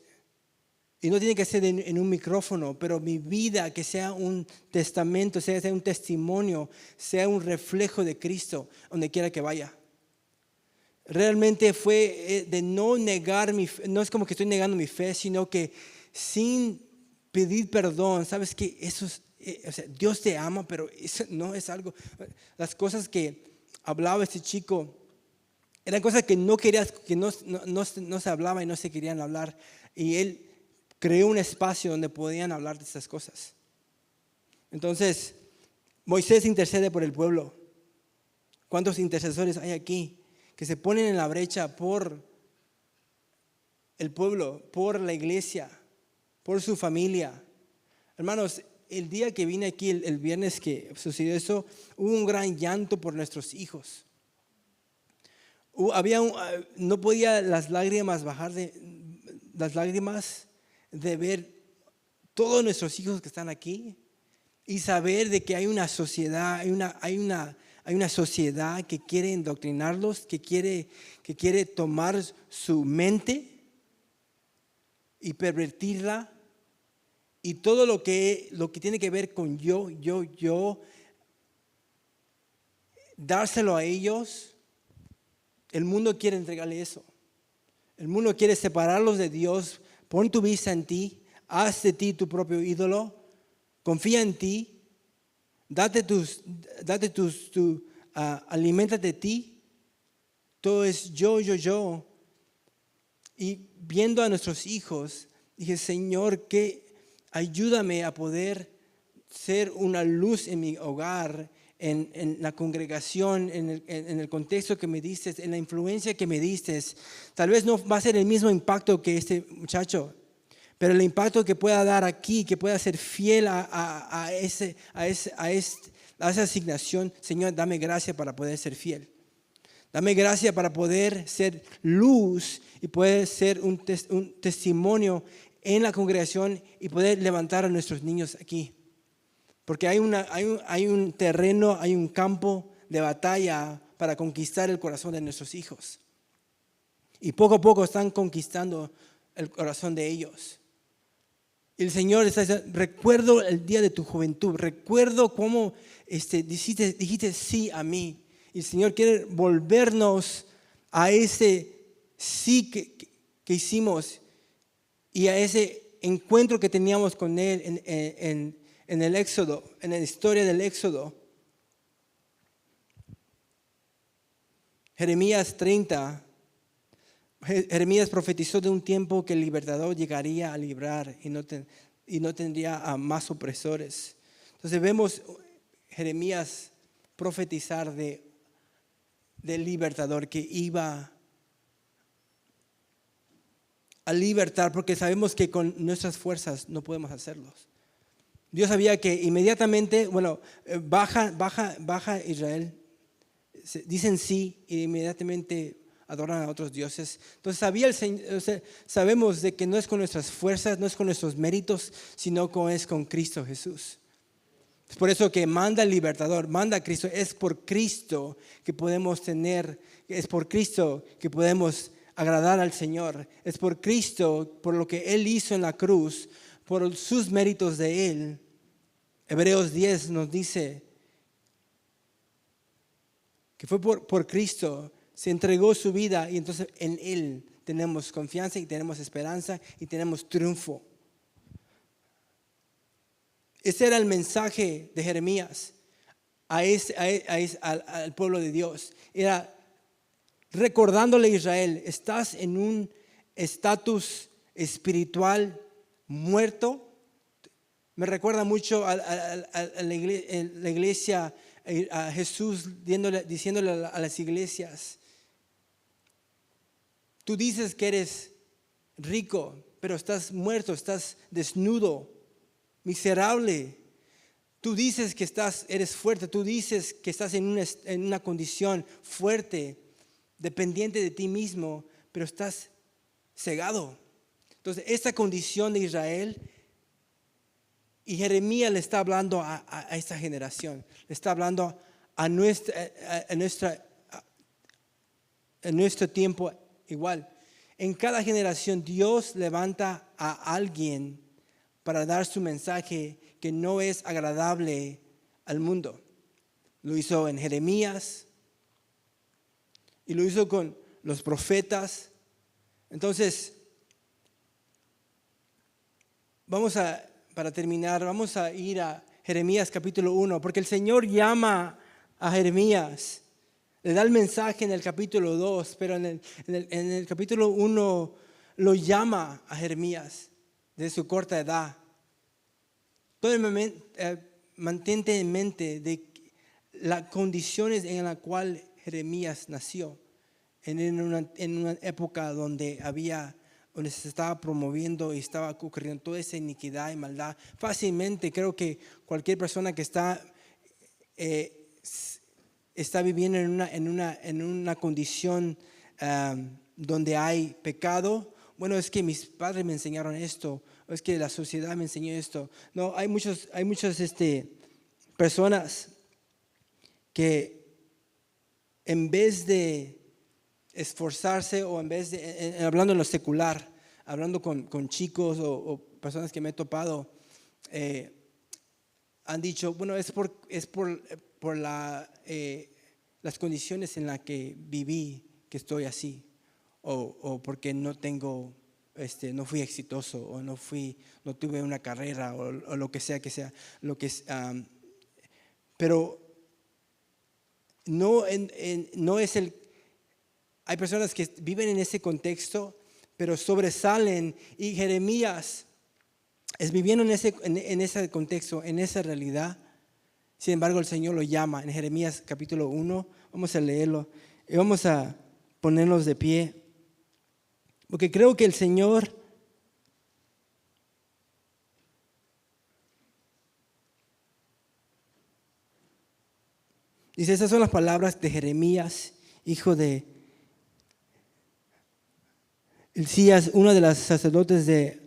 y no tiene que ser en un micrófono, pero mi vida que sea un testamento, sea un testimonio, sea un reflejo de Cristo donde quiera que vaya. Realmente fue de no negar mi fe. No es como que estoy negando mi fe, sino que sin pedir perdón. Sabes que eso es, Dios te ama, pero eso no es algo. Las cosas que hablaba este chico eran cosas que no querías, que no se hablaba y no se querían hablar, y él creó un espacio donde podían hablar de estas cosas. Entonces Moisés intercede por el pueblo. ¿Cuántos intercesores hay aquí que se ponen en la brecha por el pueblo, por la iglesia, por su familia? Hermanos, el día que vine aquí, el viernes que sucedió eso, hubo un gran llanto por nuestros hijos. No podía las lágrimas bajar de ver todos nuestros hijos que están aquí, y saber de que hay una sociedad, hay una sociedad que quiere indoctrinarlos, que quiere tomar su mente y pervertirla, y todo lo que tiene que ver con yo, dárselo a ellos. El mundo quiere entregarle eso. El mundo quiere separarlos de Dios. Pon tu vista en ti, haz de ti tu propio ídolo, confía en ti, aliméntate de ti. Todo es yo. Y viendo a nuestros hijos, dije, Señor, ayúdame a poder ser una luz en mi hogar, en la congregación, en el contexto que me diste, en la influencia que me diste. Tal vez no va a ser el mismo impacto que este muchacho, pero el impacto que pueda dar aquí, que pueda ser fiel a a esa asignación, Señor, dame gracia para poder ser fiel. Dame gracia para poder ser luz y poder ser un testimonio en la congregación y poder levantar a nuestros niños aquí. Porque hay un terreno, hay un campo de batalla para conquistar el corazón de nuestros hijos. Y poco a poco están conquistando el corazón de ellos. Y el Señor está diciendo, recuerdo el día de tu juventud, recuerdo cómo dijiste sí a mí. Y el Señor quiere volvernos a ese sí que hicimos y a ese encuentro que teníamos con Él en el Éxodo, en la historia del Éxodo. Jeremías 30, Jeremías profetizó de un tiempo que el libertador llegaría a librar y no tendría a más opresores. Entonces vemos Jeremías profetizar del libertador que iba a libertar, porque sabemos que con nuestras fuerzas no podemos hacerlos. Dios sabía que inmediatamente, baja Israel, dicen sí e inmediatamente adoran a otros dioses. Entonces sabemos de que no es con nuestras fuerzas, no es con nuestros méritos, sino es con Cristo Jesús. Es por eso que manda el libertador, manda a Cristo. Es por Cristo que podemos es por Cristo que podemos agradar al Señor. Es por Cristo, por lo que Él hizo en la cruz, por sus méritos de Él. Hebreos 10 nos dice que fue por Cristo, se entregó su vida y entonces en Él tenemos confianza y tenemos esperanza y tenemos triunfo. Ese era el mensaje de Jeremías al pueblo de Dios. Era recordándole a Israel, estás en un estatus espiritual muerto. Me recuerda mucho a la iglesia, a Jesús diciéndole a las iglesias, tú dices que eres rico, pero estás muerto, estás desnudo, miserable. Tú dices que eres fuerte, tú dices que estás en una condición fuerte, dependiente de ti mismo, pero estás cegado. Entonces, esta condición de Israel, y Jeremías le está hablando a esta generación, le está hablando en nuestro tiempo igual. En cada generación Dios levanta a alguien para dar su mensaje que no es agradable al mundo. Lo hizo en Jeremías y lo hizo con los profetas. Entonces, para terminar, vamos a ir a Jeremías capítulo 1, porque el Señor llama a Jeremías, le da el mensaje en el capítulo 2, pero en el capítulo 1 lo llama a Jeremías de su corta edad. Mantente en mente de las condiciones en las cuales Jeremías nació, en una época donde se estaba promoviendo y estaba ocurriendo toda esa iniquidad y maldad. Fácilmente creo que cualquier persona que está viviendo en una condición donde hay pecado. Bueno, es que mis padres me enseñaron esto, o es que la sociedad me enseñó esto. No, hay muchas personas que en vez de esforzarse o en vez de, hablando en lo secular, hablando con chicos o personas que me he topado, han dicho, bueno, es por las condiciones en las que viví que estoy así, o porque no fui exitoso, o no tuve una carrera, o lo que sea, pero no es hay personas que viven en ese contexto, pero sobresalen, y Jeremías viviendo en ese contexto, en esa realidad. Sin embargo, el Señor lo llama en Jeremías capítulo 1. Vamos a leerlo y vamos a ponernos de pie, porque creo que el Señor Dice, esas son las palabras de Jeremías, hijo de Hilcías, uno de los sacerdotes de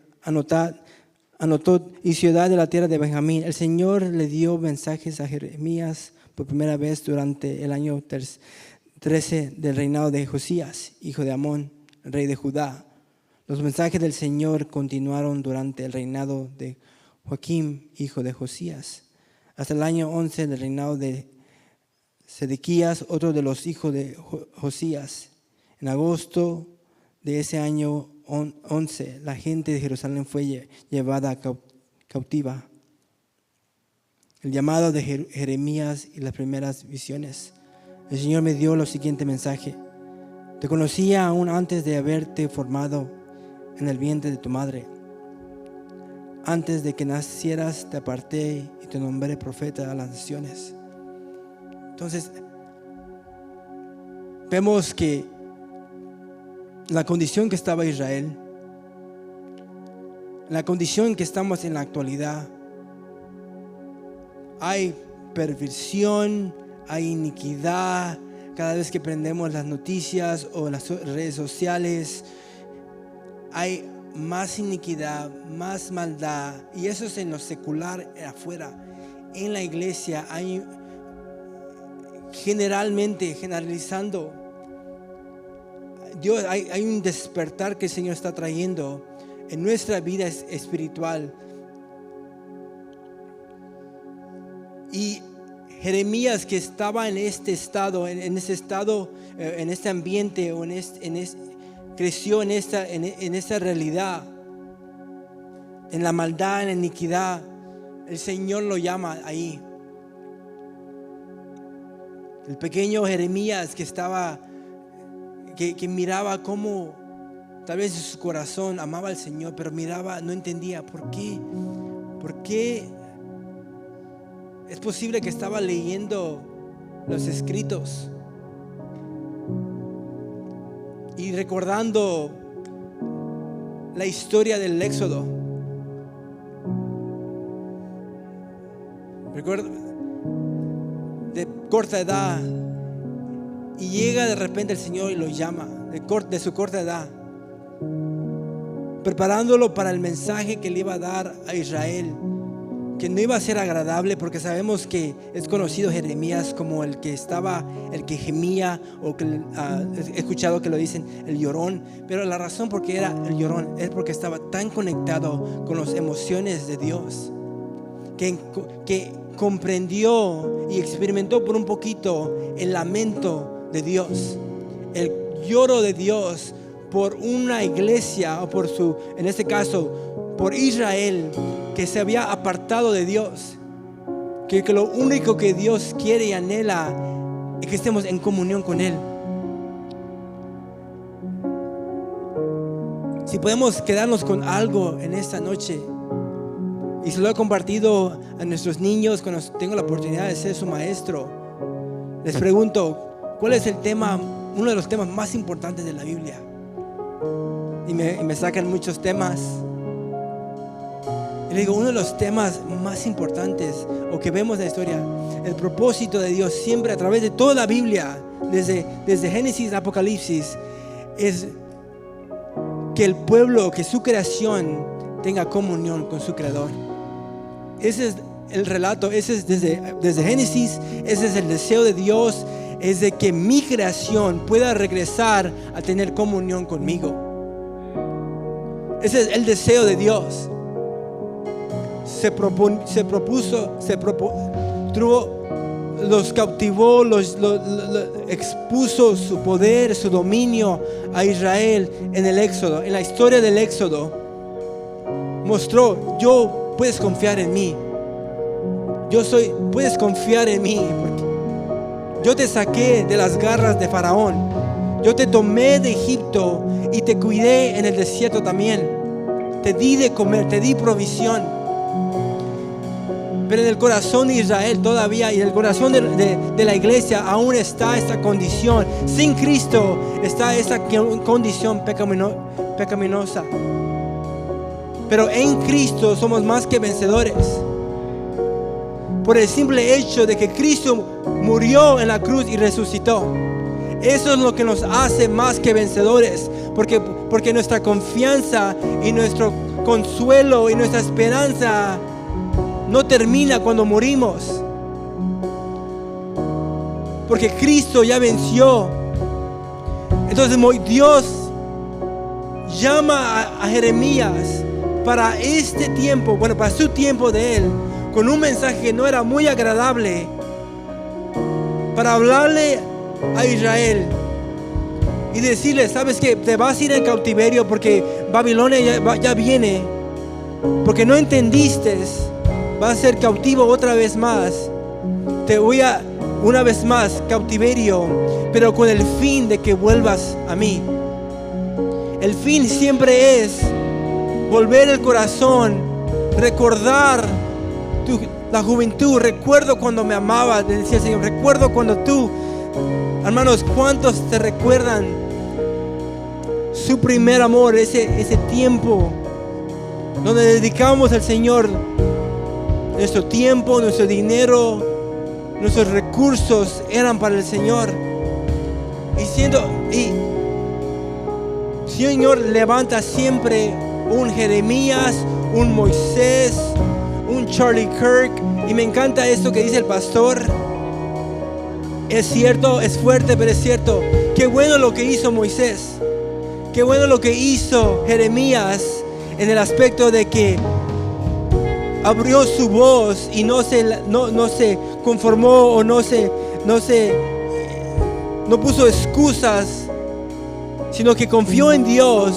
Anatot y ciudad de la tierra de Benjamín. El Señor le dio mensajes a Jeremías por primera vez durante el año 13 del reinado de Josías, hijo de Amón, rey de Judá. Los mensajes del Señor continuaron durante el reinado de Joaquim, hijo de Josías, hasta el año 11 del reinado de Sedequías, otro de los hijos de Josías. En agosto de ese año 11, la gente de Jerusalén fue llevada cautiva. El llamado de Jeremías y las primeras visiones. El Señor me dio lo siguiente mensaje: te conocía aún antes de haberte formado en el vientre de tu madre. Antes de que nacieras te aparté y te nombré profeta a las naciones. Entonces, vemos que la condición que estaba Israel, la condición en que estamos en la actualidad, hay perversión, hay iniquidad. Cada vez que prendemos las noticias o las redes sociales, hay más iniquidad, más maldad. Y eso es en lo secular afuera. En la iglesia hay generalizando, Dios, hay un despertar que el Señor está trayendo en nuestra vida espiritual. Y Jeremías, que estaba en este estado, en este ambiente, o creció en esta realidad, en la maldad, en la iniquidad, el Señor lo llama ahí. El pequeño Jeremías que miraba cómo tal vez en su corazón amaba al Señor, pero miraba, no entendía por qué es posible que estaba leyendo los escritos y recordando la historia del Éxodo. Recuerdo de corta edad, y llega de repente el Señor y lo llama de su corta edad, preparándolo para el mensaje que le iba a dar a Israel, que no iba a ser agradable, porque sabemos que es conocido Jeremías como el que gemía, o que he escuchado que lo dicen el llorón. Pero la razón por qué era el llorón es porque estaba tan conectado con las emociones de Dios, que comprendió y experimentó por un poquito el lamento de Dios, el lloro de Dios por una iglesia, o en este caso, por Israel, que se había apartado de Dios. Que lo único que Dios quiere y anhela es que estemos en comunión con Él. Si podemos quedarnos con algo en esta noche, y se lo he compartido a nuestros niños cuando tengo la oportunidad de ser su maestro, les pregunto, ¿cuál es uno de los temas más importantes de la Biblia? Y me sacan muchos temas. Y le digo, uno de los temas más importantes, o que vemos en la historia, el propósito de Dios siempre a través de toda la Biblia, desde Génesis a Apocalipsis, es que el pueblo, que su creación tenga comunión con su Creador. Ese es el relato, ese es desde Génesis, ese es el deseo de Dios, es de que mi creación pueda regresar a tener comunión conmigo. Ese es el deseo de Dios. Los cautivó, expuso su poder, su dominio a Israel en el Éxodo. En la historia del Éxodo mostró, puedes confiar en mí. Puedes confiar en mí, porque yo te saqué de las garras de Faraón. Yo te tomé de Egipto y te cuidé en el desierto también. Te di de comer, te di provisión. Pero en el corazón de Israel todavía, y en el corazón de la iglesia, aún está esta condición. Sin Cristo está esta condición pecaminosa. Pero en Cristo somos más que vencedores. por el simple hecho de que Cristo murió en la cruz y resucitó. Eso es lo que nos hace más que vencedores, porque nuestra confianza y nuestro consuelo y nuestra esperanza no termina cuando morimos, porque Cristo ya venció. Entonces Dios llama a Jeremías para este tiempo, bueno, para su tiempo de él, con un mensaje que no era muy agradable, para hablarle a Israel y decirle: sabes que te vas a ir en cautiverio porque Babilonia ya viene, porque no entendiste, vas a ser cautivo otra vez más. Te voy a una vez más cautiverio, pero con el fin de que vuelvas a mí. El fin siempre es volver el corazón, recordar la juventud. Recuerdo cuando me amaba, decía el Señor. Recuerdo cuando tú, hermanos, ¿cuántos te recuerdan su primer amor? Ese tiempo donde dedicamos al Señor nuestro tiempo, nuestro dinero, nuestros recursos eran para el Señor. Y Señor levanta siempre un Jeremías, un Moisés, un Charlie Kirk. Y me encanta esto que dice el pastor. Es cierto, es fuerte, pero es cierto. Qué bueno lo que hizo Moisés. Qué bueno lo que hizo Jeremías, en el aspecto de que abrió su voz y no se conformó o no puso excusas, sino que confió en Dios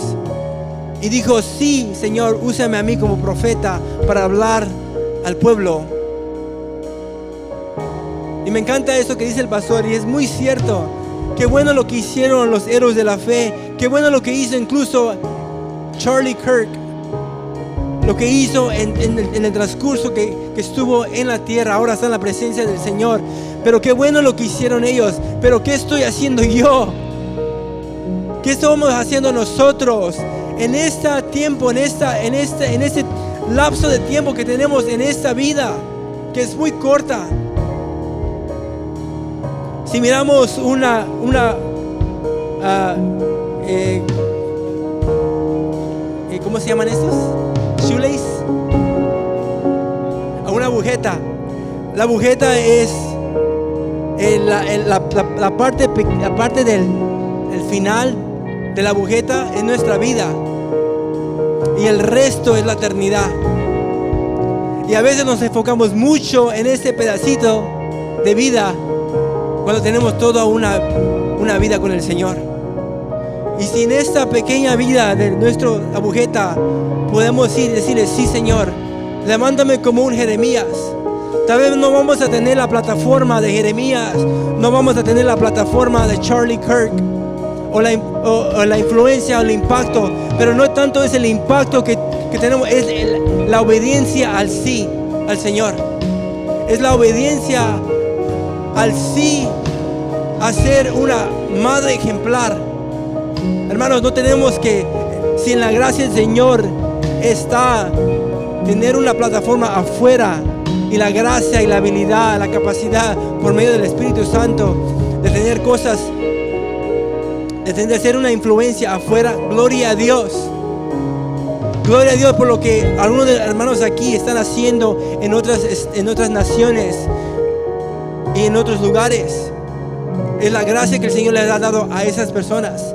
y dijo: sí, Señor, úsame a mí como profeta para hablar al pueblo. Y me encanta eso que dice el pastor, y es muy cierto. Qué bueno lo que hicieron los héroes de la fe. Qué bueno lo que hizo incluso Charlie Kirk, lo que hizo en el transcurso que estuvo en la tierra. Ahora está en la presencia del Señor. Pero qué bueno lo que hicieron ellos. Pero ¿qué estoy haciendo yo? ¿Qué estamos haciendo nosotros en este tiempo, en este lapso de tiempo que tenemos en esta vida, que es muy corta? Si miramos ¿cómo se llaman estos? Shoelace. A una agujeta. La agujeta es la parte del final de la agujeta en nuestra vida, y el resto es la eternidad. Y a veces nos enfocamos mucho en este pedacito de vida cuando tenemos toda una vida con el Señor. Y si en esta pequeña vida de nuestra agujeta podemos ir y decirle: sí, Señor, levántame como un Jeremías. Tal vez no vamos a tener la plataforma de Jeremías, no vamos a tener la plataforma de Charlie Kirk, o la influencia o el impacto, pero no tanto es el impacto que tenemos, es la obediencia al sí, al Señor. Es la obediencia al sí a ser una madre ejemplar. Hermanos, no tenemos que, si en la gracia del Señor está tener una plataforma afuera, y la gracia y la habilidad, la capacidad por medio del Espíritu Santo de tener cosas, de ser una influencia afuera. Gloria a Dios. Gloria a Dios por lo que algunos de los hermanos aquí están haciendo en otras naciones y en otros lugares. Es la gracia que el Señor les ha dado a esas personas.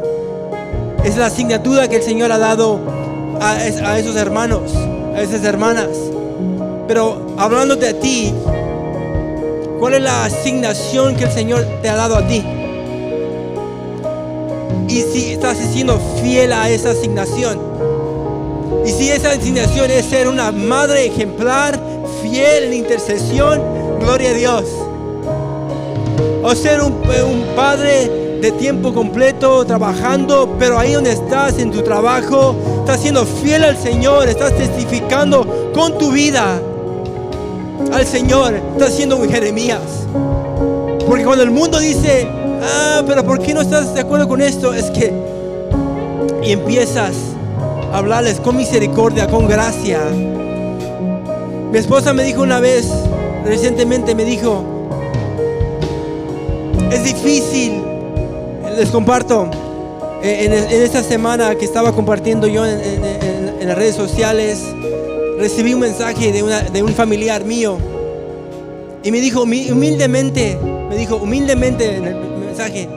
Es la asignatura que el Señor ha dado a esos hermanos, a esas hermanas. Pero hablándote a ti, ¿cuál es la asignación que el Señor te ha dado a ti? Y si estás siendo fiel a esa asignación. Y si esa asignación es ser una madre ejemplar, fiel en intercesión, gloria a Dios. O ser un padre de tiempo completo trabajando, pero ahí donde estás en tu trabajo, estás siendo fiel al Señor, estás testificando con tu vida al Señor, estás siendo un Jeremías. Porque cuando el mundo dice: pero ¿por qué no estás de acuerdo con esto? Es que, y empiezas a hablarles con misericordia, con gracia. Mi esposa me dijo una vez, recientemente me dijo, es difícil, les comparto, en esta semana que estaba compartiendo yo en las redes sociales, recibí un mensaje de un familiar mío y me dijo humildemente en el mensaje,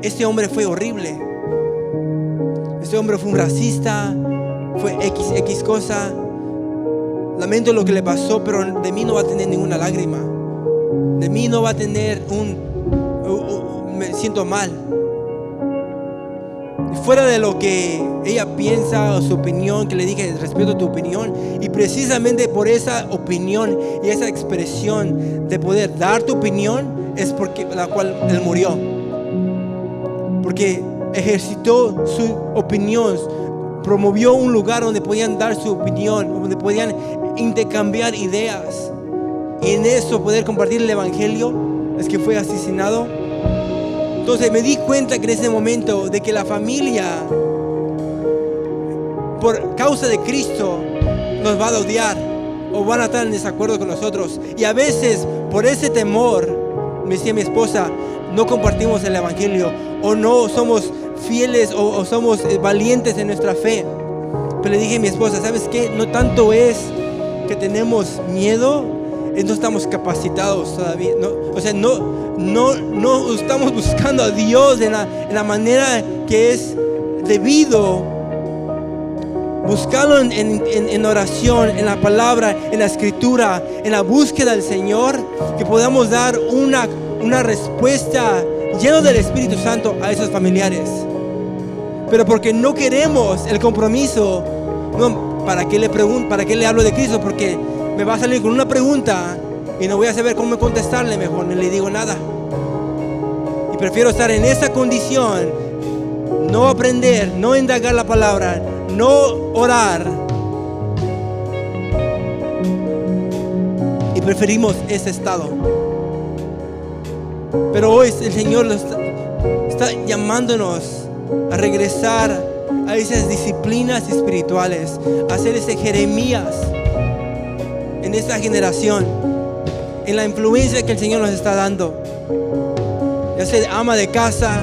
este hombre fue horrible, este hombre fue un racista, fue X cosa, lamento lo que le pasó, pero de mí no va a tener ninguna lágrima, de mí no va a tener me siento mal. Fuera de lo que ella piensa o su opinión, que le dije, respeto tu opinión, y precisamente por esa opinión y esa expresión de poder dar tu opinión es porque la cual él murió, porque ejercitó su opinión, promovió un lugar donde podían dar su opinión, donde podían intercambiar ideas, y en eso poder compartir el evangelio es que fue asesinado. Entonces me di cuenta que en ese momento de que la familia, por causa de Cristo, nos va a odiar o van a estar en desacuerdo con nosotros. Y a veces por ese temor, me decía mi esposa, no compartimos el evangelio o no somos fieles o somos valientes en nuestra fe. Pero le dije a mi esposa, ¿sabes qué? No tanto es que tenemos miedo, no estamos capacitados todavía. No estamos buscando a Dios en la manera que es debido. Buscarlo en oración, en la palabra, en la escritura, en la búsqueda del Señor, que podamos dar una respuesta llena del Espíritu Santo a esos familiares. Pero porque no queremos el compromiso, no, ¿para qué le pregunto? ¿Para qué le hablo de Cristo? Porque me va a salir con una pregunta y no voy a saber cómo contestarle, mejor no le digo nada. Y prefiero estar en esa condición, no aprender, no indagar la palabra, no orar. Y preferimos ese estado. Pero hoy el Señor está llamándonos a regresar a esas disciplinas espirituales, a ser ese Jeremías en esta generación, en la influencia que el Señor nos está dando, ya sea ama de casa,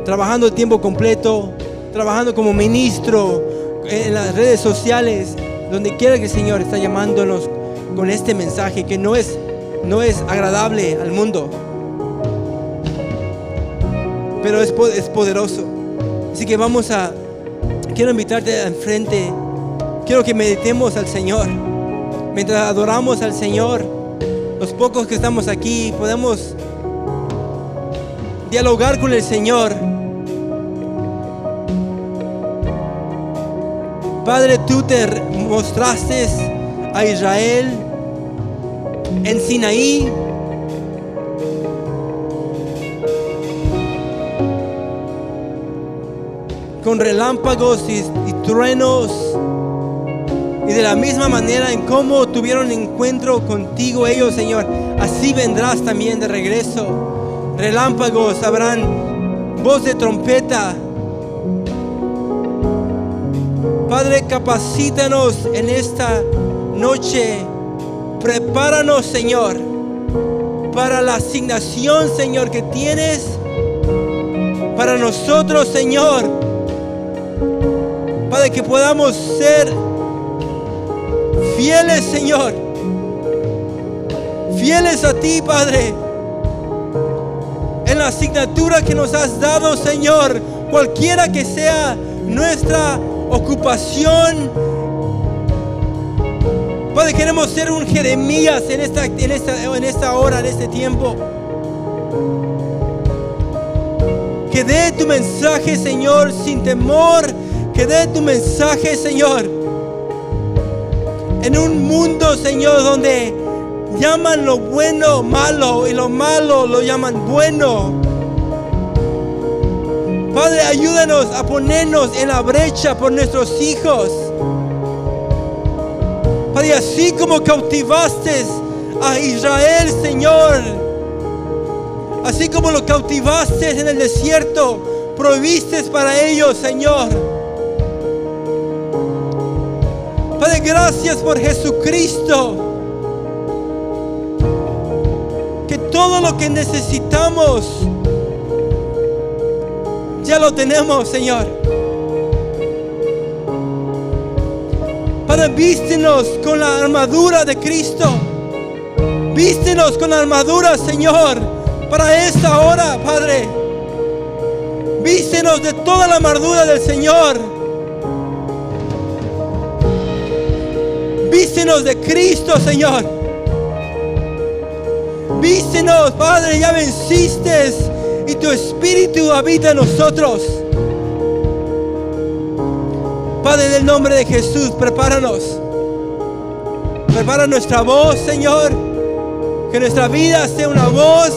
trabajando a tiempo completo, trabajando como ministro en las redes sociales, donde quiera que el Señor está llamándonos con este mensaje que no es agradable al mundo, pero es poderoso. Así que quiero invitarte al frente, quiero que meditemos al Señor. Mientras adoramos al Señor, los pocos que estamos aquí podemos dialogar con el Señor. Padre, tú te mostraste a Israel en Sinaí, con relámpagos y truenos, y de la misma manera en cómo tuvieron encuentro contigo ellos, Señor, así vendrás también de regreso. Relámpagos, habrán voz de trompeta. Padre, capacítanos en esta noche, prepáranos, Señor, para la asignación, Señor, que tienes para nosotros, Señor. Padre, que podamos ser fieles, Señor, fieles a ti, Padre, en la asignatura que nos has dado, Señor, cualquiera que sea nuestra ocupación. Padre, queremos ser un Jeremías en esta hora, en este tiempo, que dé tu mensaje, Señor, sin temor, que dé tu mensaje, Señor, en un mundo, Señor, donde llaman lo bueno malo y lo malo lo llaman bueno. Padre, ayúdanos a ponernos en la brecha por nuestros hijos. Padre, así como cautivaste a Israel, Señor, así como lo cautivaste en el desierto, proviste para ellos, Señor. Padre, gracias por Jesucristo, todo lo que necesitamos ya lo tenemos, Señor. Padre, vístenos con la armadura de Cristo. Vístenos con la armadura, Señor, para esta hora, Padre. Vístenos de toda la armadura del Señor. Vístenos de Cristo, Señor. Vístenos, Padre, ya venciste y tu Espíritu habita en nosotros. Padre, en el nombre de Jesús, prepáranos. Prepara nuestra voz, Señor. Que nuestra vida sea una voz.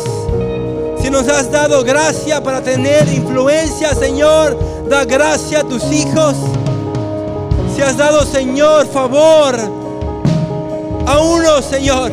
Si nos has dado gracia para tener influencia, Señor, da gracia a tus hijos. Si has dado, Señor, favor a uno, Señor,